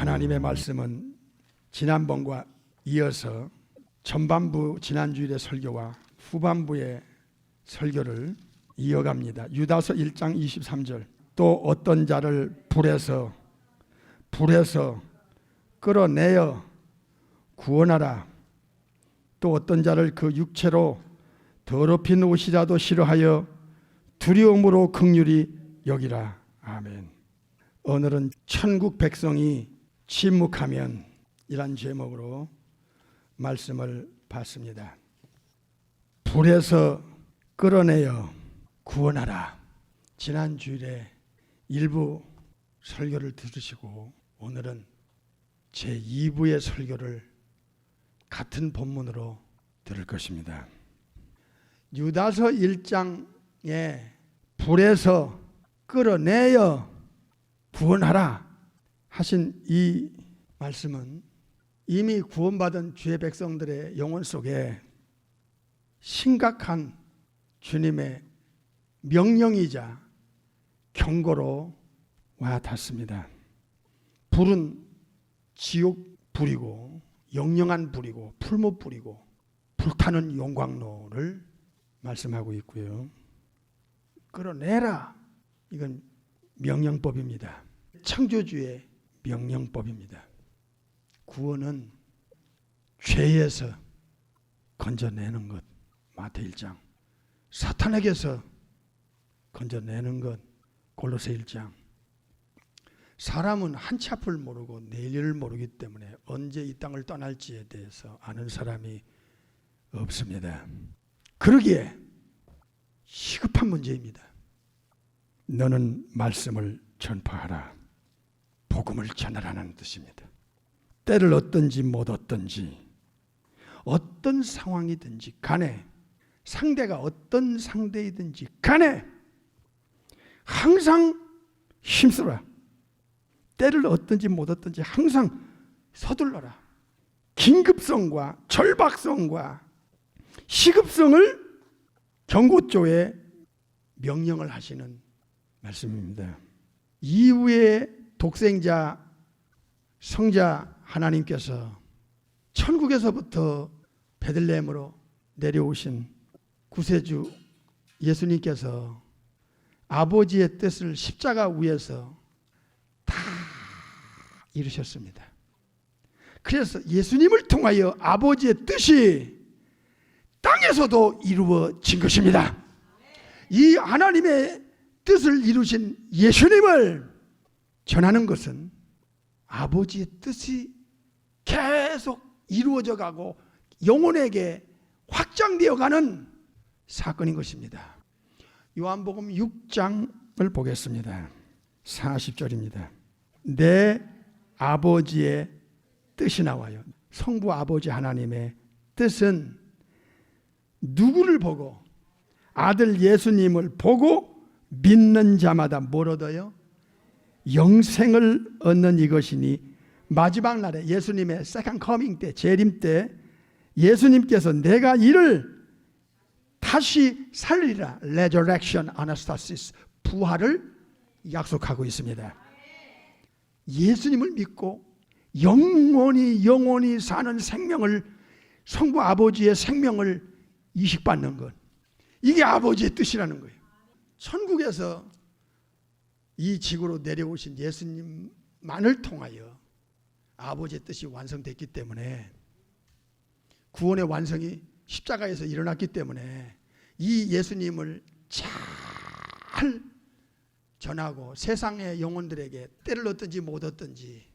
하나님의 말씀은 지난번과 이어서 전반부 지난주일의 설교와 후반부의 설교를 이어갑니다. 유다서 1장 23절 또 어떤 자를 불에서 끌어내어 구원하라. 또 어떤 자를 그 육체로 더럽힌 옷이라도 싫어하여 두려움으로 긍휼히 여기라. 아멘. 오늘은 천국 백성이 침묵하면 이란 제목으로 말씀을 받습니다. 불에서 끌어내어 구원하라. 지난 주일에 일부 설교를 들으시고 오늘은 제2부의 설교를 같은 본문으로 들을 것입니다. 유다서 1장에 불에서 끌어내어 구원하라 하신 이 말씀은 이미 구원받은 주의 백성들의 영혼 속에 심각한 주님의 명령이자 경고로 와 닿습니다. 불은 지옥 불이고 영영한 불이고 풀못 불이고 불타는 용광로를 말씀하고 있고요. 끌어내라. 이건 명령법입니다. 창조주의 명령법입니다. 구원은 죄에서 건져내는 것, 마태 1장. 사탄에게서 건져내는 것, 골로새 1장. 사람은 한치 앞을 모르고 내일을 모르기 때문에 언제 이 땅을 떠날지에 대해서 아는 사람이 없습니다. 그러기에 시급한 문제입니다. 너는 말씀을 전파하라. 복음을 전하라는 뜻입니다. 때를 얻든지 못 얻든지 어떤 상황이든지 간에 상대가 어떤 상대이든지 간에 항상 힘쓰라. 때를 얻든지 못 얻든지 항상 서둘러라. 긴급성과 절박성과 시급성을 경고조에 명령을 하시는 말씀입니다. 이후에 독생자 성자 하나님께서 천국에서부터 베들레헴으로 내려오신 구세주 예수님께서 아버지의 뜻을 십자가 위에서 다 이루셨습니다. 그래서 예수님을 통하여 아버지의 뜻이 땅에서도 이루어진 것입니다. 이 하나님의 뜻을 이루신 예수님을 전하는 것은 아버지의 뜻이 계속 이루어져 가고 영혼에게 확장되어 가는 사건인 것입니다. 요한복음 6장을 보겠습니다. 40절입니다. 내 아버지의 뜻이 나와요. 성부 아버지 하나님의 뜻은 누구를 보고 아들 예수님을 보고 믿는 자마다 뭘 얻어요? 영생을 얻는 이것이니 마지막 날에 예수님의 세컨드 커밍 때 재림 때 예수님께서 내가 이를 다시 살리리라. resurrection anastasis 부활을 약속하고 있습니다. 예수님을 믿고 영원히 사는 생명을 성부 아버지의 생명을 이식받는 것, 이게 아버지의 뜻이라는 거예요. 천국에서 이 지구로 내려오신 예수님만을 통하여 아버지의 뜻이 완성됐기 때문에 구원의 완성이 십자가에서 일어났기 때문에 이 예수님을 잘 전하고 세상의 영혼들에게 때를 얻든지 못 얻든지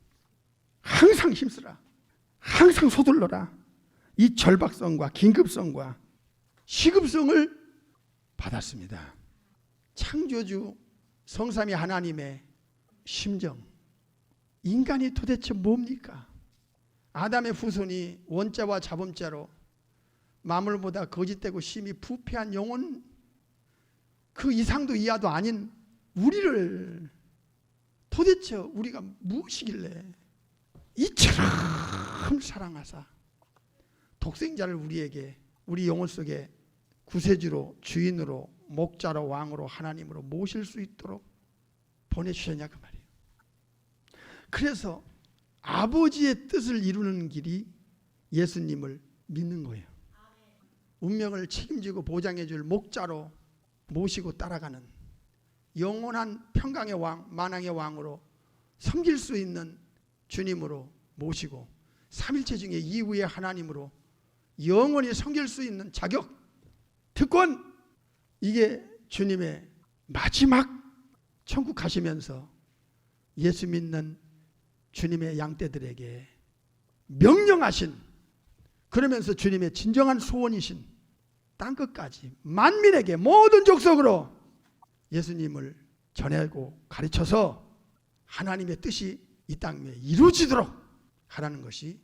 항상 힘쓰라. 항상 서둘러라. 이 절박성과 긴급성과 시급성을 받았습니다. 창조주 성삼위 하나님의 심정. 인간이 도대체 뭡니까? 아담의 후손이 원죄와 자범죄로 만물보다 거짓되고 심히 부패한 영혼, 그 이상도 이하도 아닌 우리를 도대체 우리가 무엇이길래 이처럼 사랑하사 독생자를 우리에게 우리 영혼 속에 구세주로 주인으로 목자로 왕으로 하나님으로 모실 수 있도록 보내주셨냐 그 말이에요. 그래서 아버지의 뜻을 이루는 길이 예수님을 믿는 거예요. 운명을 책임지고 보장해 줄 목자로 모시고 따라가는 영원한 평강의 왕, 만왕의 왕으로 섬길 수 있는 주님으로 모시고 삼일체 중에 이후의 하나님으로 영원히 섬길 수 있는 자격, 특권, 이게 주님의 마지막 천국 가시면서 예수 믿는 주님의 양떼들에게 명령하신, 그러면서 주님의 진정한 소원이신 땅끝까지 만민에게 모든 족속으로 예수님을 전하고 가르쳐서 하나님의 뜻이 이 땅에 이루어지도록 하라는 것이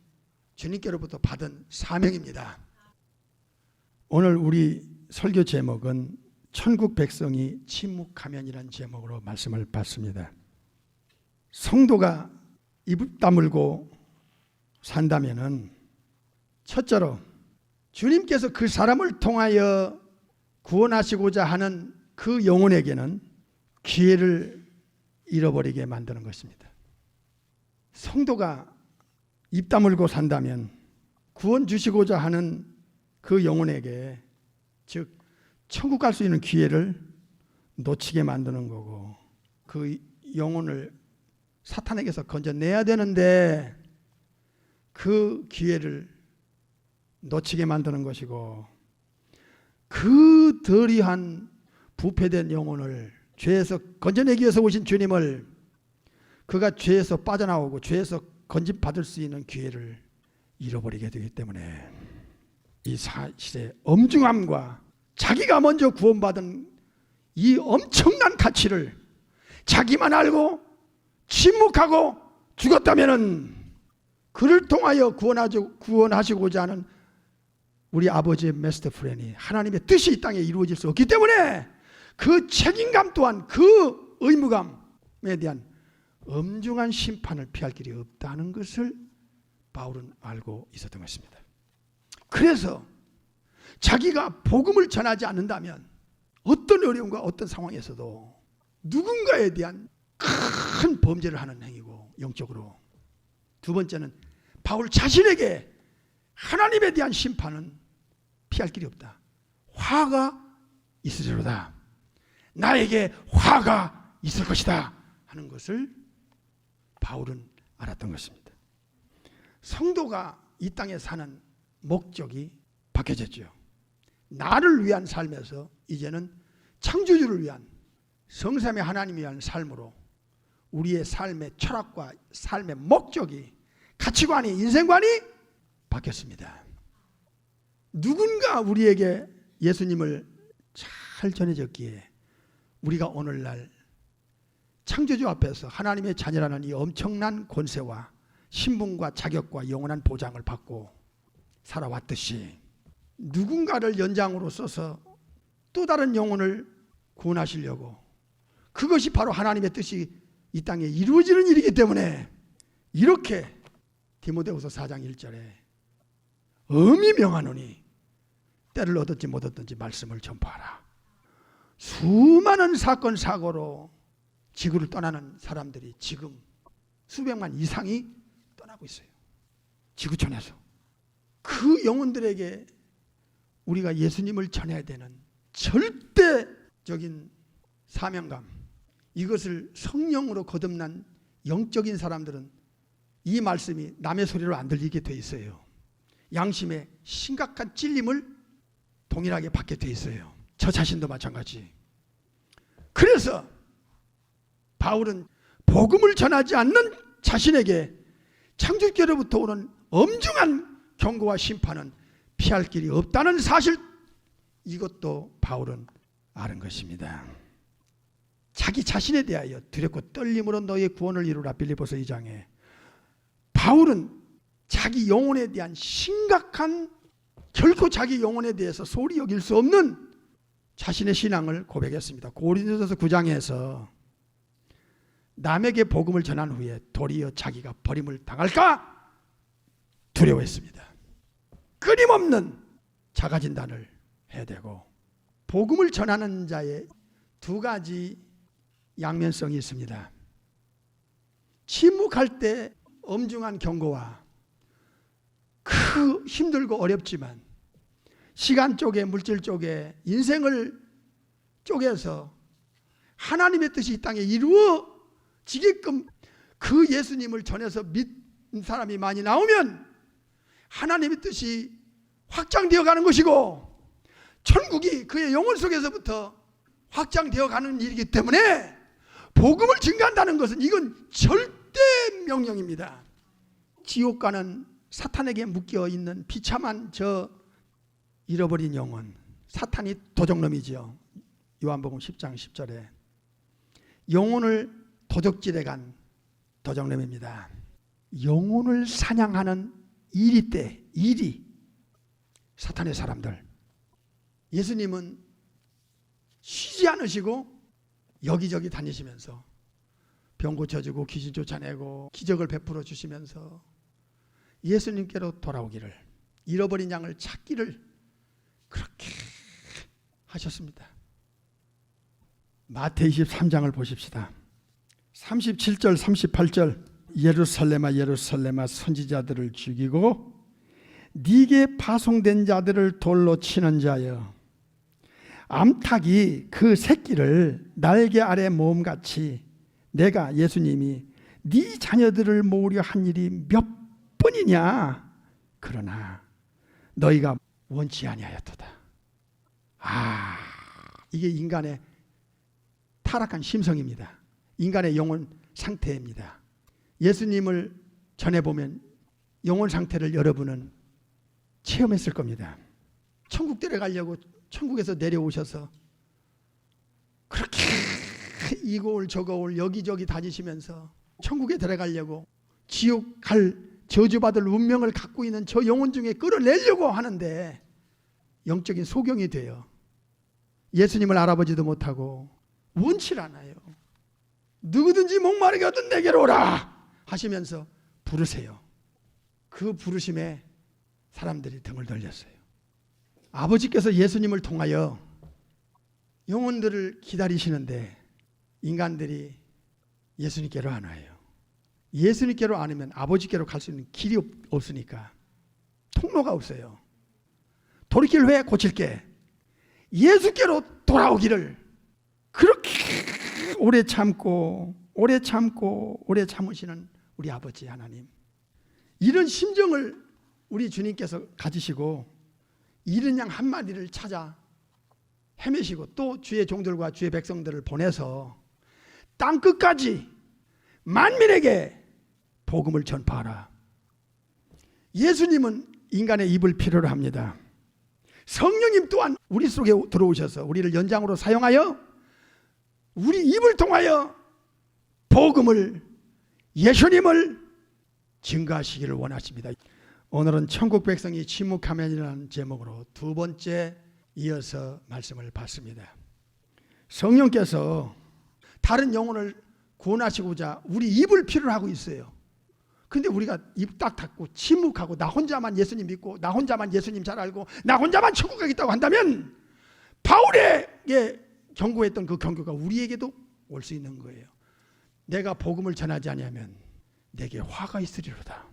주님께로부터 받은 사명입니다. 오늘 우리 설교 제목은 천국 백성이 침묵하면이라는 제목으로 말씀을 받습니다. 성도가 입 다물고 산다면은 첫째로 주님께서 그 사람을 통하여 구원하시고자 하는 그 영혼에게는 기회를 잃어버리게 만드는 것입니다. 성도가 입 다물고 산다면 구원 주시고자 하는 그 영혼에게, 즉 천국 갈 수 있는 기회를 놓치게 만드는 거고, 그 영혼을 사탄에게서 건져내야 되는데 그 기회를 놓치게 만드는 것이고, 그 더리한 부패된 영혼을 죄에서 건져내기 위해서 오신 주님을, 그가 죄에서 빠져나오고 죄에서 건집받을 수 있는 기회를 잃어버리게 되기 때문에 이 사실의 엄중함과 자기가 먼저 구원받은 이 엄청난 가치를 자기만 알고 침묵하고 죽었다면은 그를 통하여 구원하시고자 하는 우리 아버지의 마스터 플랜이, 하나님의 뜻이 이 땅에 이루어질 수 없기 때문에 그 책임감 또한, 그 의무감에 대한 엄중한 심판을 피할 길이 없다는 것을 바울은 알고 있었던 것입니다. 그래서 자기가 복음을 전하지 않는다면 어떤 어려움과 어떤 상황에서도 누군가에 대한 큰 범죄를 하는 행위고, 영적으로. 두 번째는 바울 자신에게 하나님에 대한 심판은 피할 길이 없다. 화가 있으리로다. 나에게 화가 있을 것이다 하는 것을 바울은 알았던 것입니다. 성도가 이 땅에 사는 목적이 바뀌어졌죠. 나를 위한 삶에서 이제는 창조주를 위한, 성삼위 하나님을 위한 삶으로 우리의 삶의 철학과 삶의 목적이, 가치관이, 인생관이 바뀌었습니다. 누군가 우리에게 예수님을 잘 전해줬기에 우리가 오늘날 창조주 앞에서 하나님의 자녀라는 이 엄청난 권세와 신분과 자격과 영원한 보장을 받고 살아왔듯이, 누군가를 연장으로 써서 또 다른 영혼을 구원하시려고, 그것이 바로 하나님의 뜻이 이 땅에 이루어지는 일이기 때문에 이렇게 디모데후서 4장 1절에 엄히 명하노니 때를 얻었지 못 얻든지 말씀을 전파하라. 수많은 사건 사고로 지구를 떠나는 사람들이 지금 수백만 이상이 떠나고 있어요. 지구촌에서. 그 영혼들에게 우리가 예수님을 전해야 되는 절대적인 사명감, 이것을 성령으로 거듭난 영적인 사람들은 이 말씀이 남의 소리로 안 들리게 돼 있어요. 양심의 심각한 찔림을 동일하게 받게 돼 있어요. 저 자신도 마찬가지. 그래서 바울은 복음을 전하지 않는 자신에게 창조주로부터 오는 엄중한 경고와 심판은 피할 길이 없다는 사실, 이것도 바울은 아는 것입니다. 자기 자신에 대하여 두렵고 떨림으로 너의 구원을 이루라, 빌립보서 2장에 바울은 자기 영혼에 대한 심각한, 결코 자기 영혼에 대해서 소홀히 여길 수 없는 자신의 신앙을 고백했습니다. 고린도전서 9장에서 남에게 복음을 전한 후에 도리어 자기가 버림을 당할까 두려워했습니다. 끊임없는 자가진단을 해야 되고, 복음을 전하는 자의 두 가지 양면성이 있습니다. 침묵할 때 엄중한 경고와 그 힘들고 어렵지만 시간 쪽에 물질 쪽에 인생을 쪼개서 하나님의 뜻이 이 땅에 이루어지게끔 그 예수님을 전해서 믿는 사람이 많이 나오면 하나님의 뜻이 확장되어 가는 것이고 천국이 그의 영혼 속에서부터 확장되어 가는 일이기 때문에 복음을 증가한다는 것은 이건 절대 명령입니다. 지옥 가는 사탄에게 묶여 있는 비참한 저 잃어버린 영혼, 사탄이 도적놈이죠. 요한복음 10장 10절에 영혼을 도적질해 간 도적놈입니다. 영혼을 사냥하는 일이 사탄의 사람들. 예수님은 쉬지 않으시고 여기저기 다니시면서 병 고쳐주고 귀신 쫓아내고 기적을 베풀어 주시면서 예수님께로 돌아오기를, 잃어버린 양을 찾기를 그렇게 하셨습니다. 마태 23장을 보십시다. 37절 38절 예루살렘아 예루살렘아 선지자들을 죽이고 네게 파송된 자들을 돌로 치는 자여, 암탉이 그 새끼를 날개 아래 모음같이 내가 예수님이 네 자녀들을 모으려 한 일이 몇 번이냐. 그러나 너희가 원치 아니하였도다. 이게 인간의 타락한 심성입니다. 인간의 영혼 상태입니다. 예수님을 전해보면 영혼 상태를 여러분은 체험했을 겁니다. 천국 데려가려고 천국에서 내려오셔서 그렇게 이곳 저곳 여기저기 다니시면서 천국에 들어가려고 지옥 갈 저주받을 운명을 갖고 있는 저 영혼 중에 끌어내려고 하는데 영적인 소경이 돼요. 예수님을 알아보지도 못하고 원치 않아요. 누구든지 목마르게 얻은 내게로 오라 하시면서 부르세요. 그 부르심에 사람들이 등을 돌렸어요. 아버지께서 예수님을 통하여 영혼들을 기다리시는데 인간들이 예수님께로 안 와요. 예수님께로 안 오면 아버지께로 갈 수 있는 길이 없으니까 통로가 없어요. 돌이킬 후에 고칠게, 예수께로 돌아오기를 그렇게 오래 참고 오래 참으시는 우리 아버지 하나님, 이런 심정을 우리 주님께서 가지시고 잃은 양 한 마리를 찾아 헤매시고 또 주의 종들과 주의 백성들을 보내서 땅 끝까지 만민에게 복음을 전파하라. 예수님은 인간의 입을 필요로 합니다. 성령님 또한 우리 속에 들어오셔서 우리를 연장으로 사용하여 우리 입을 통하여 복음을, 예수님을 증가하시기를 원하십니다. 오늘은 천국 백성이 침묵하면이라는 제목으로 두 번째 이어서 말씀을 받습니다. 성령께서 다른 영혼을 구원하시고자 우리 입을 필요로 하고 있어요. 근데 우리가 입 딱 닫고 침묵하고 나 혼자만 예수님 믿고 나 혼자만 예수님 잘 알고 나 혼자만 천국 가겠다고 한다면 바울에게 경고했던 그 경고가 우리에게도 올 수 있는 거예요. 내가 복음을 전하지 아니하면 내게 화가 있으리로다.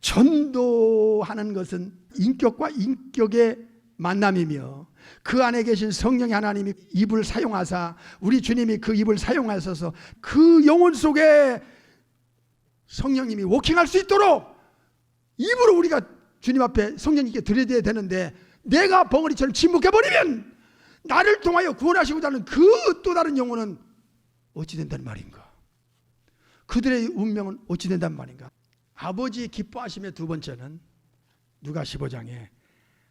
전도하는 것은 인격과 인격의 만남이며 그 안에 계신 성령의 하나님이 입을 사용하사 우리 주님이 그 입을 사용하셔서 그 영혼 속에 성령님이 워킹할 수 있도록 입으로 우리가 주님 앞에 성령님께 드려야 되는데 내가 벙어리처럼 침묵해버리면 나를 통하여 구원하시고자 하는 그 또 다른 영혼은 어찌 된다는 말인가? 그들의 운명은 어찌 된다는 말인가? 아버지의 기뻐하심의 두 번째는 누가 15장에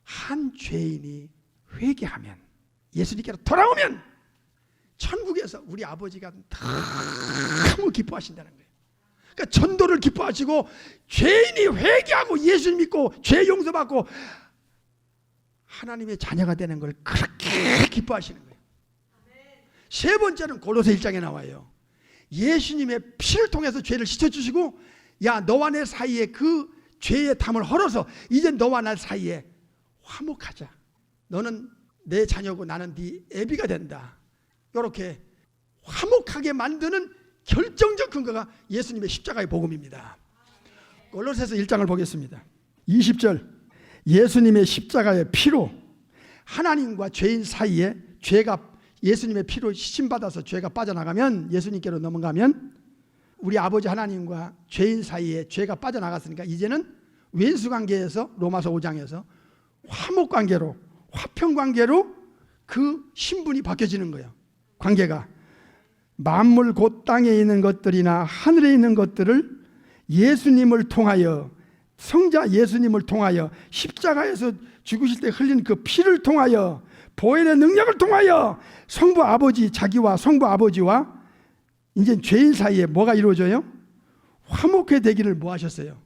한 죄인이 회개하면 예수님께로 돌아오면 천국에서 우리 아버지가 너무 기뻐하신다는 거예요. 그러니까 전도를 기뻐하시고 죄인이 회개하고 예수 믿고 죄 용서받고 하나님의 자녀가 되는 걸 그렇게 기뻐하시는 거예요. 세 번째는 골로새 1장에 나와요. 예수님의 피를 통해서 죄를 씻어주시고 야 너와 내 사이에 그 죄의 담을 헐어서 이제 너와 나 사이에 화목하자. 너는 내 자녀고 나는 네 애비가 된다. 이렇게 화목하게 만드는 결정적 근거가 예수님의 십자가의 복음입니다. 골로새서 1장을 보겠습니다. 20절, 예수님의 십자가의 피로 하나님과 죄인 사이에 죄가 예수님의 피로 시침받아서 죄가 빠져나가면, 예수님께로 넘어가면 우리 아버지 하나님과 죄인 사이에 죄가 빠져나갔으니까 이제는 왼수관계에서, 로마서 5장에서 화목관계로, 화평관계로 그 신분이 바뀌어지는 거예요. 관계가 만물 곧 땅에 있는 것들이나 하늘에 있는 것들을 예수님을 통하여, 성자 예수님을 통하여, 십자가에서 죽으실 때 흘린 그 피를 통하여, 보혈의 능력을 통하여 성부 아버지, 자기와 성부 아버지와 이제 죄인 사이에 뭐가 이루어져요? 화목해 되기를 뭐 하셨어요?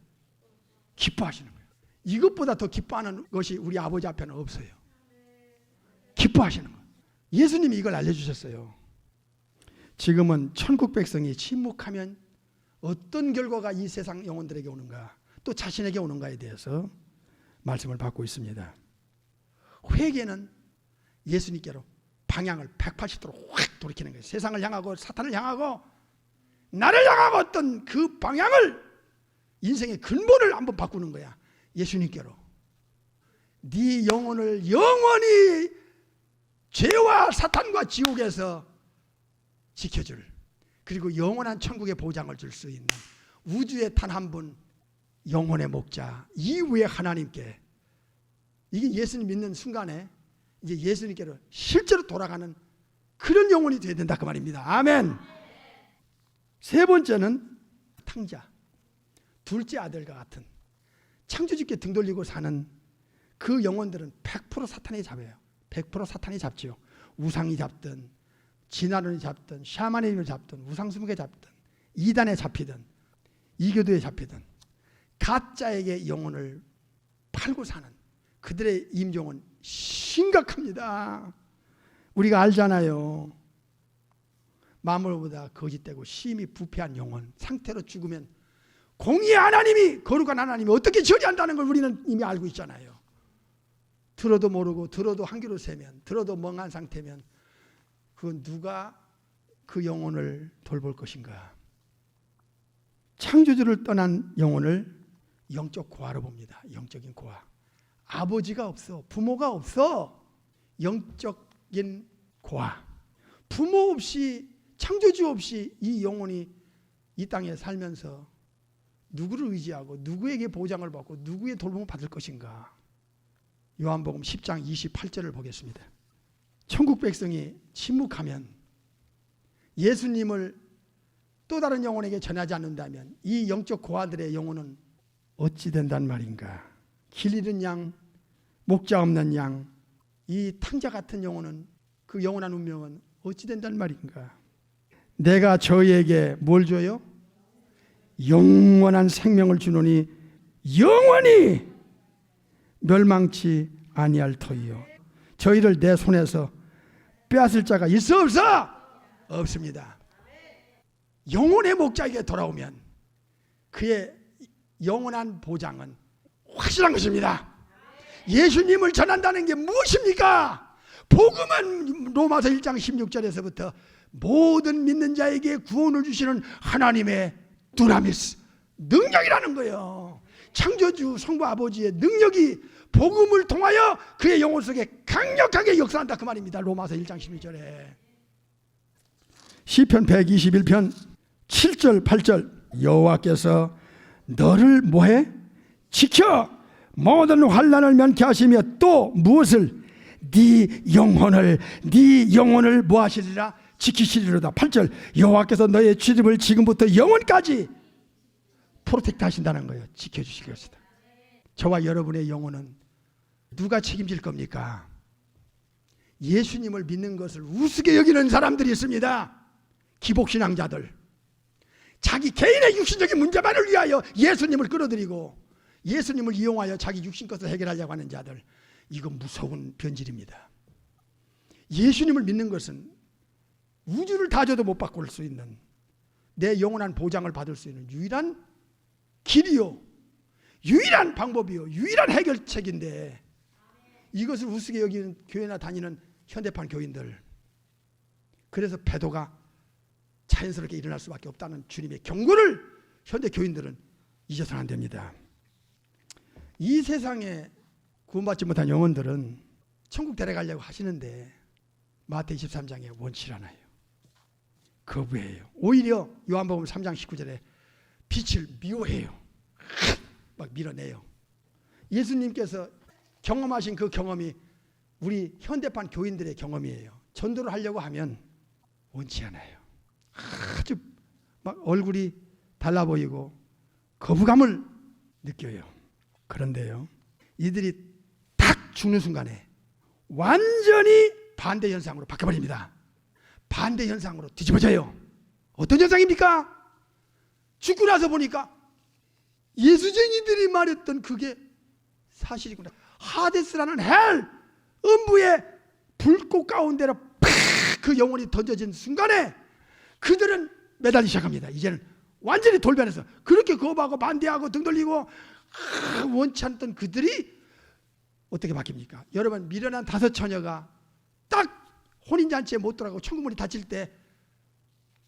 기뻐하시는 거예요. 이것보다 더 기뻐하는 것이 우리 아버지 앞에는 없어요. 기뻐하시는 거예요. 예수님이 이걸 알려주셨어요. 지금은 천국 백성이 침묵하면 어떤 결과가 이 세상 영혼들에게 오는가, 또 자신에게 오는가에 대해서 말씀을 받고 있습니다. 회개는 예수님께로 방향을 180도로 확 돌이키는 거예요. 세상을 향하고 사탄을 향하고 나를 향하고 어떤 그 방향을, 인생의 근본을 한번 바꾸는 거야. 예수님께로. 네 영혼을 영원히 죄와 사탄과 지옥에서 지켜줄, 그리고 영원한 천국의 보장을 줄 수 있는 우주의 단 한 분, 영혼의 목자 이후에 하나님께, 이게 예수님 믿는 순간에 이제 예수님께로 실제로 돌아가는 그런 영혼이 되어야 된다 그 말입니다. 아멘. 세 번째는 탕자, 둘째 아들과 같은 창조주께 등 돌리고 사는 그 영혼들은 100% 사탄이 잡아요. 100% 사탄이 잡지요. 우상이 잡든, 진화론이 잡든, 샤머니즘을 잡든, 우상숭배에 잡든, 이단에 잡히든, 이교도에 잡히든 가짜에게 영혼을 팔고 사는 그들의 임종은 심각합니다. 우리가 알잖아요. 만물보다 거짓되고 심히 부패한 영혼 상태로 죽으면 공의의 하나님이, 거룩한 하나님이 어떻게 처리한다는 걸 우리는 이미 알고 있잖아요. 들어도 모르고, 들어도 한 귀로 세면, 들어도 멍한 상태면 그건 누가 그 영혼을 돌볼 것인가. 창조주를 떠난 영혼을 영적 고아로 봅니다. 영적인 고아. 아버지가 없어, 부모가 없어. 영적인 고아. 부모 없이, 창조주 없이 이 영혼이 이 땅에 살면서 누구를 의지하고 누구에게 보장을 받고 누구의 돌봄을 받을 것인가. 요한복음 10장 28절을 보겠습니다. 천국 백성이 침묵하면, 예수님을 또 다른 영혼에게 전하지 않는다면 이 영적 고아들의 영혼은 어찌 된단 말인가. 길 잃은 양, 목자 없는 양, 이 탕자 같은 영혼은, 그 영원한 운명은 어찌 된단 말인가. 내가 저희에게 뭘 줘요? 영원한 생명을 주노니 영원히 멸망치 아니할 터이요. 저희를 내 손에서 빼앗을 자가 있어 없어? 없습니다. 영혼의 목자에게 돌아오면 그의 영원한 보장은 확실한 것입니다. 예수님을 전한다는 게 무엇입니까? 복음은 로마서 1장 16절에서부터 모든 믿는 자에게 구원을 주시는 하나님의 두나미스, 능력이라는 거예요. 창조주 성부 아버지의 능력이 복음을 통하여 그의 영혼 속에 강력하게 역사한다 그 말입니다. 로마서 1장 12절에. 시편 121편 7절 8절, 여호와께서 너를 뭐해? 지켜 모든 환난을 면케 하시며 또 무엇을? 네 영혼을 뭐 하시리라? 지키시리로다. 8절, 여호와께서 너의 출입을 지금부터 영원까지 프로텍트 하신다는 거예요. 지켜주실 것이다. 저와 여러분의 영혼은 누가 책임질 겁니까? 예수님을 믿는 것을 우습게 여기는 사람들이 있습니다. 기복신앙자들, 자기 개인의 육신적인 문제만을 위하여 예수님을 끌어들이고 예수님을 이용하여 자기 육신 것을 해결하려고 하는 자들, 이건 무서운 변질입니다. 예수님을 믿는 것은 우주를 다 줘도 못 바꿀 수 있는, 내 영원한 보장을 받을 수 있는 유일한 길이요, 유일한 방법이요, 유일한 해결책인데 이것을 우습게 여기는 교회나 다니는 현대판 교인들, 그래서 배도가 자연스럽게 일어날 수밖에 없다는 주님의 경고를 현대 교인들은 잊어서는 안 됩니다. 이 세상에 구원받지 못한 영혼들은 천국 데려가려고 하시는데 마태 23장에 원치 않아요. 거부해요. 오히려 요한복음 3장 19절에 빛을 미워해요. 막 밀어내요. 예수님께서 경험하신 그 경험이 우리 현대판 교인들의 경험이에요. 전도를 하려고 하면 원치 않아요. 아주 막 얼굴이 달라 보이고 거부감을 느껴요. 그런데요, 이들이 딱 죽는 순간에 완전히 반대 현상으로 바뀌어버립니다. 반대 현상으로 뒤집어져요. 어떤 현상입니까? 죽고 나서 보니까 예수쟁이들이 말했던 그게 사실이구나. 하데스라는 헬, 음부의 불꽃 가운데로 그 영혼이 던져진 순간에 그들은 매달리기 시작합니다. 이제는 완전히 돌변해서 그렇게 거부하고 반대하고 등 돌리고 원치 않던 그들이 어떻게 바뀝니까? 여러분, 미련한 5 처녀가 딱 혼인잔치에 못 들어가고 천국문이 닫힐 때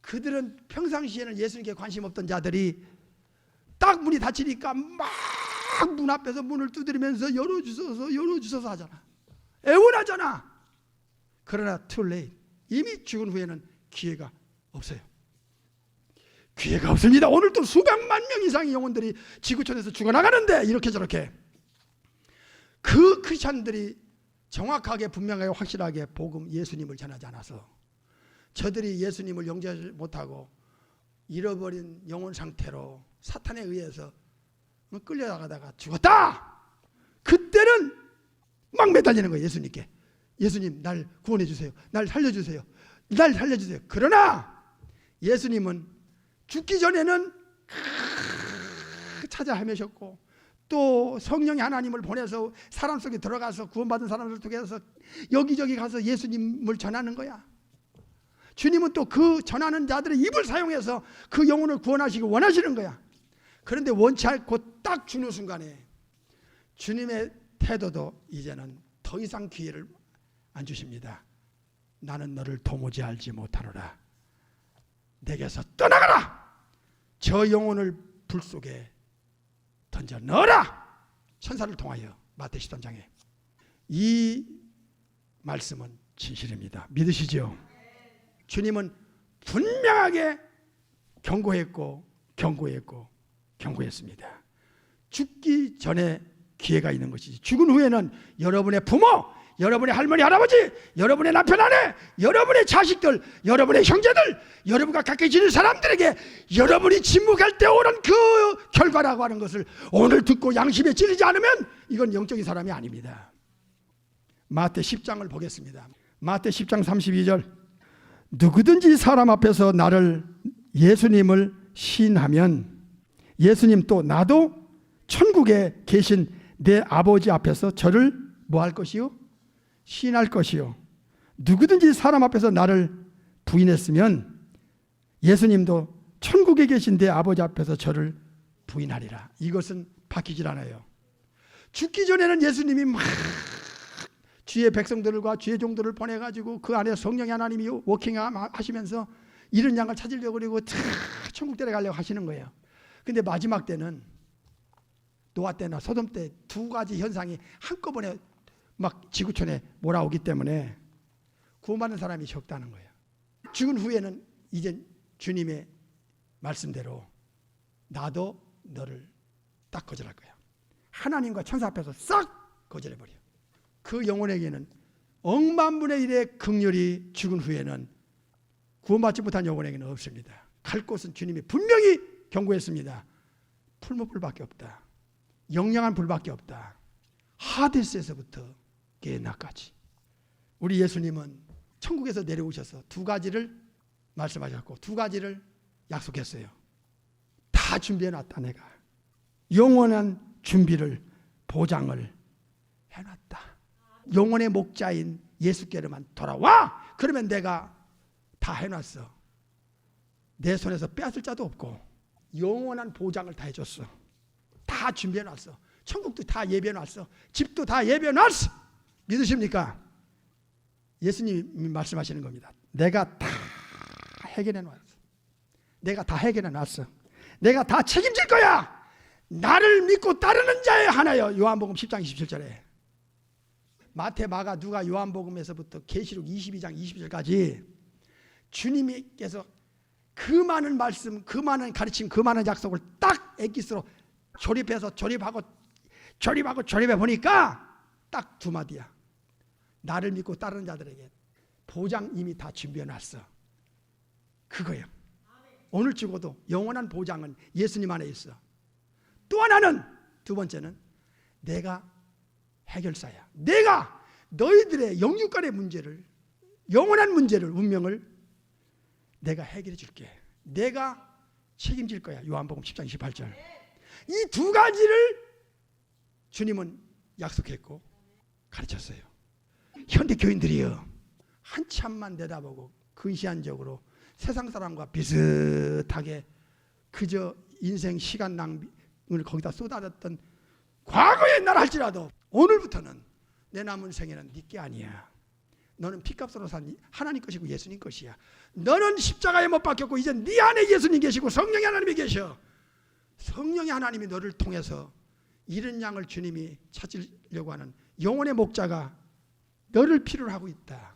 그들은 평상시에는 예수님께 관심 없던 자들이 딱 문이 닫히니까 막 문 앞에서 문을 두드리면서 열어주소서 하잖아. 애원하잖아. 그러나 too late. 이미 죽은 후에는 기회가 없어요. 기회가 없습니다. 오늘도 수백만 명 이상의 영혼들이 지구촌에서 죽어나가는데 이렇게 저렇게 그 크리스찬들이 정확하게 분명하게 확실하게 복음 예수님을 전하지 않아서 저들이 예수님을 영접하지 못하고 잃어버린 영혼 상태로 사탄에 의해서 끌려나가다가 죽었다. 그때는 막 매달리는 거예요. 예수님께. 예수님, 날 구원해 주세요. 날 살려주세요. 날 살려주세요. 그러나 예수님은 죽기 전에는 찾아 헤매셨고 또 성령이 하나님을 보내서 사람 속에 들어가서 구원받은 사람들 통해서 여기저기 가서 예수님을 전하는 거야. 주님은 또 그 전하는 자들의 입을 사용해서 그 영혼을 구원하시기 원하시는 거야. 그런데 원치 않고 딱 주는 순간에 주님의 태도도 이제는 더 이상 기회를 안 주십니다. 나는 너를 도무지 알지 못하노라. 내게서 떠나가라. 저 영혼을 불 속에 던져 넣어라. 천사를 통하여 마태 13장에 이 말씀은 진실입니다. 믿으시죠? 주님은 분명하게 경고했고 경고했습니다. 죽기 전에 기회가 있는 것이지 죽은 후에는 여러분의 부모, 여러분의 할머니, 할아버지, 여러분의 남편, 아내, 여러분의 자식들, 여러분의 형제들, 여러분과 가까이 지는 사람들에게 여러분이 침묵할 때 오는 그 결과라고 하는 것을 오늘 듣고 양심에 찔리지 않으면 이건 영적인 사람이 아닙니다. 마태 10장을 보겠습니다. 마태 10장 32절 누구든지 사람 앞에서 나를 예수님을 시인하면 예수님 또 나도 천국에 계신 내 아버지 앞에서 저를 뭐 할 것이요? 시인할 것이요. 누구든지 사람 앞에서 나를 부인했으면 예수님도 천국에 계신 내 아버지 앞에서 저를 부인하리라. 이것은 바뀌질 않아요. 죽기 전에는 예수님이 막 주의 백성들과 주의 종들을 보내가지고 그 안에 성령의 하나님이 워킹하시면서 이런 양을 찾으려고 그러고 천국 데려가려고 하시는 거예요. 근데 마지막 때는 노아 때나 소돔 때 2가지 현상이 한꺼번에 막 지구촌에 몰아오기 때문에 구원받는 사람이 적다는 거예요. 죽은 후에는 이제 주님의 말씀대로 나도 너를 딱 거절할 거야. 하나님과 천사 앞에서 싹 거절해버려. 그 영혼에게는 억만분의 1의 긍휼이 죽은 후에는 구원받지 못한 영혼에게는 없습니다. 갈 곳은 주님이 분명히 경고했습니다. 풀무불밖에 없다. 영영한 불밖에 없다. 하데스에서부터 게나까지. 우리 예수님은 천국에서 내려오셔서 2가지를 말씀하셨고 2가지를 약속했어요. 다 준비해놨다. 내가 영원한 준비를 보장을 해놨다. 영혼의 목자인 예수께로만 돌아와. 그러면 내가 다 해놨어. 내 손에서 빼앗을 자도 없고 영원한 보장을 다 해줬어. 다 준비해놨어. 천국도 다 예배해놨어. 집도 다 예배해놨어. 믿으십니까? 예수님이 말씀하시는 겁니다. 내가 다 해결해놨어. 내가 다 해결해 놨어. 내가 다 책임질 거야. 나를 믿고 따르는 자의 하나여. 요한복음 10장 27절에 마태, 마가, 누가, 요한복음에서부터 계시록 22장 22절까지 주님께서 그 많은 말씀, 그 많은 가르침, 그 많은 약속을 딱 엑기스로 조립해서 조립해 보니까 딱 두 마디야. 나를 믿고 따르는 자들에게 보장 이미 다 준비해 놨어. 그거예요. 오늘 죽어도 영원한 보장은 예수님 안에 있어. 또 하나는, 두 번째는 내가 해결사야. 내가 너희들의 영육간의 문제를, 영원한 문제를, 운명을 내가 해결해 줄게. 내가 책임질 거야. 요한복음 10장 28절. 이 두 가지를 주님은 약속했고 가르쳤어요. 현대 교인들이요, 한참만 내다보고 근시안적으로 세상 사람과 비슷하게 그저 인생 시간 낭비를 거기다 쏟아졌던 과거의 날 할지라도 오늘부터는 내 남은 생애는 네 게 아니야. 너는 피값으로 산 하나님 것이고 예수님 것이야. 너는 십자가에 못 박혔고 이제 네 안에 예수님 계시고 성령의 하나님이 계셔. 성령의 하나님이 너를 통해서 잃은 양을 주님이 찾으려고 하는 영혼의 목자가 너를 필요로 하고 있다.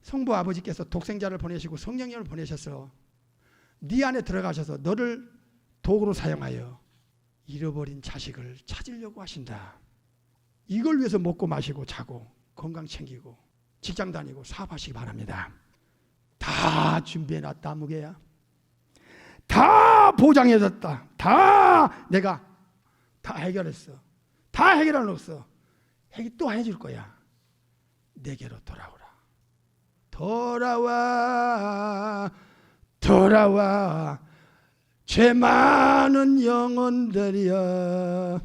성부 아버지께서 독생자를 보내시고 성령님을 보내셔서 네 안에 들어가셔서 너를 도구로 사용하여 잃어버린 자식을 찾으려고 하신다. 이걸 위해서 먹고 마시고 자고 건강 챙기고 직장 다니고 사업하시기 바랍니다. 다 준비해놨다. 무게야. 다 보장해줬다. 다 내가 다 해결했어. 다 해결해 놓았어. 또 해줄 거야. 내게로 돌아오라. 돌아와 돌아와 죄 많은 영혼들이여